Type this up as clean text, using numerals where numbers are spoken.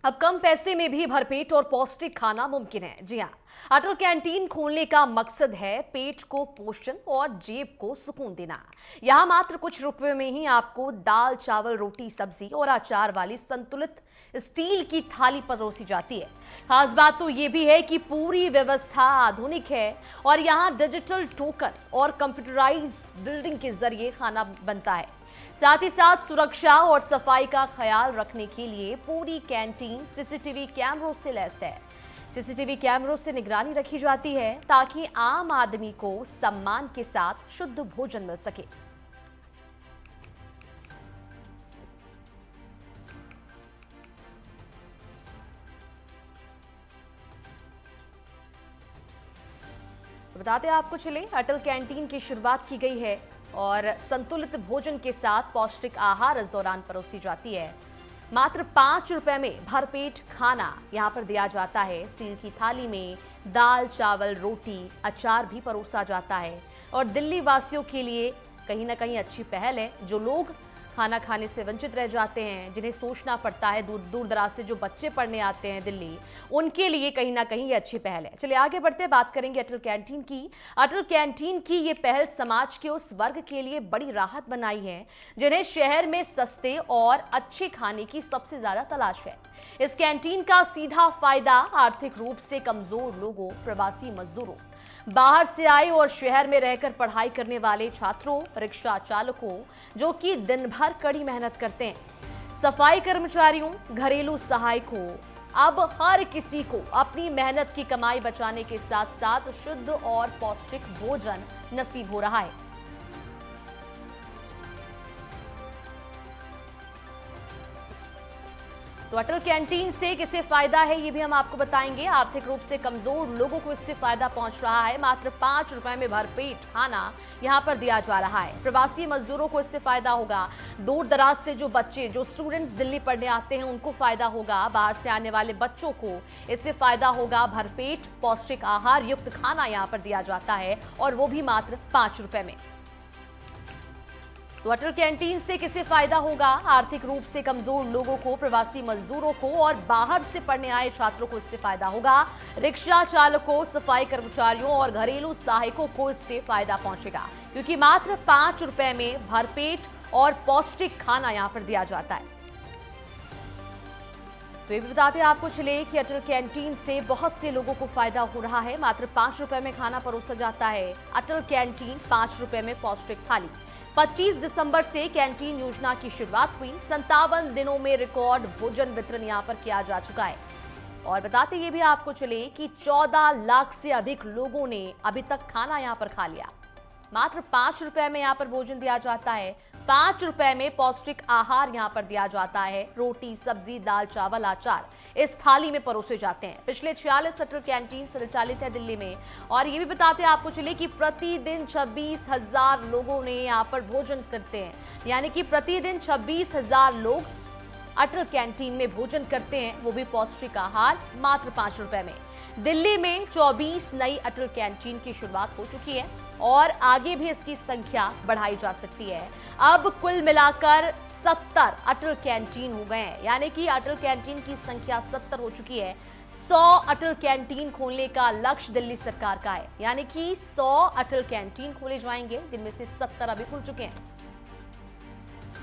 अब कम पैसे में भी भरपेट और पौष्टिक खाना मुमकिन है। जी हाँ, अटल कैंटीन खोलने का मकसद है पेट को पोषण और जेब को सुकून देना। यहाँ मात्र कुछ रुपए में ही आपको दाल, चावल, रोटी, सब्जी और अचार वाली संतुलित स्टील की थाली परोसी जाती है। खास बात तो ये भी है कि पूरी व्यवस्था आधुनिक है और यहाँ डिजिटल टोकन और कंप्यूटराइज बिल्डिंग के जरिए खाना बनता है। साथ ही साथ सुरक्षा और सफाई का ख्याल रखने के लिए पूरी कैंटीन सीसीटीवी कैमरों से लैस है। सीसीटीवी कैमरों से निगरानी रखी जाती है ताकि आम आदमी को सम्मान के साथ शुद्ध भोजन मिल सके। बताते हैं आपको चले, अटल कैंटीन की शुरुआत की गई है और संतुलित भोजन के साथ पौष्टिक आहार इस दौरान परोसी जाती है। मात्र 5 रुपए में भरपेट खाना यहाँ पर दिया जाता है। स्टील की थाली में दाल, चावल, रोटी, अचार भी परोसा जाता है और दिल्ली वासियों के लिए कहीं ना कहीं अच्छी पहल है। जो लोग खाना खाने से वंचित रह जाते हैं, जिन्हें सोचना पड़ता है, दूर दूर दराज से जो बच्चे पढ़ने आते हैं दिल्ली, उनके लिए कहीं ना कहीं ये अच्छी पहल है। चलिए आगे बढ़ते हैं, बात करेंगे अटल कैंटीन की। अटल कैंटीन की ये पहल समाज के उस वर्ग के लिए बड़ी राहत बनाई है जिन्हें शहर में सस्ते और अच्छे खाने की सबसे ज्यादा तलाश है। इस कैंटीन का सीधा फायदा आर्थिक रूप से कमजोर लोगों, प्रवासी मजदूरों, बाहर से आए और शहर में रहकर पढ़ाई करने वाले छात्रों, रिक्शा चालकों जो कि दिन भर कड़ी मेहनत करते हैं, सफाई कर्मचारियों, घरेलू सहायकों, अब हर किसी को अपनी मेहनत की कमाई बचाने के साथ साथ शुद्ध और पौष्टिक भोजन नसीब हो रहा है। तो अटल कैंटीन से किसे फायदा है ये भी हम आपको बताएंगे। आर्थिक रूप से कमजोर लोगों को इससे फायदा पहुंच रहा है। मात्र 5 रुपए में भरपेट खाना यहां पर दिया जा रहा है। प्रवासी मजदूरों को इससे फायदा होगा। दूर दराज से जो बच्चे, जो स्टूडेंट्स दिल्ली पढ़ने आते हैं, उनको फायदा होगा। बाहर से आने वाले बच्चों को इससे फायदा होगा। भरपेट पौष्टिक आहार युक्त खाना यहां पर दिया जाता है और वो भी मात्र 5 रुपए में। तो अटल कैंटीन से किसे फायदा होगा? आर्थिक रूप से कमजोर लोगों को, प्रवासी मजदूरों को और बाहर से पढ़ने आए छात्रों को इससे फायदा होगा। रिक्शा चालकों, सफाई कर्मचारियों और घरेलू सहायकों को इससे फायदा पहुंचेगा क्योंकि मात्र 5 रुपए में भरपेट और पौष्टिक खाना यहां पर दिया जाता है। तो ये भी बताते हैं आपको चले कि अटल कैंटीन से बहुत से लोगों को फायदा हो रहा है। मात्र 5 रुपए में खाना परोसा जाता है। अटल कैंटीन, 5 रुपए में पौष्टिक थाली। 25 दिसंबर से कैंटीन योजना की शुरुआत हुई। 57 दिनों में रिकॉर्ड भोजन वितरण यहां पर किया जा चुका है। और बताते ये भी आपको चले कि 14 लाख से अधिक लोगों ने अभी तक खाना यहां पर खा लिया। मात्र 5 रुपए में यहां पर भोजन दिया जाता है। 5 रुपए में पौष्टिक आहार यहां पर दिया जाता है। रोटी, सब्जी, दाल, चावल, अचार इस थाली में परोसे जाते हैं। पिछले 46 अटल कैंटीन संचालित है दिल्ली में। और ये भी बताते हैं आपको चले कि प्रतिदिन 26,000 लोगों ने यहां पर भोजन करते हैं। यानी कि प्रतिदिन 26,000 लोग अटल कैंटीन में भोजन करते हैं, वो भी पौष्टिक आहार मात्र 5 रुपए में। दिल्ली में 24 नई अटल कैंटीन की शुरुआत हो चुकी है और आगे भी इसकी संख्या बढ़ाई जा सकती है। अब कुल मिलाकर 70 अटल कैंटीन हो गए हैं, यानी कि अटल कैंटीन की संख्या 70 हो चुकी है। 100 अटल कैंटीन खोलने का लक्ष्य दिल्ली सरकार का है, यानी कि 100 अटल कैंटीन खोले जाएंगे जिनमें से 70 अभी खुल चुके हैं।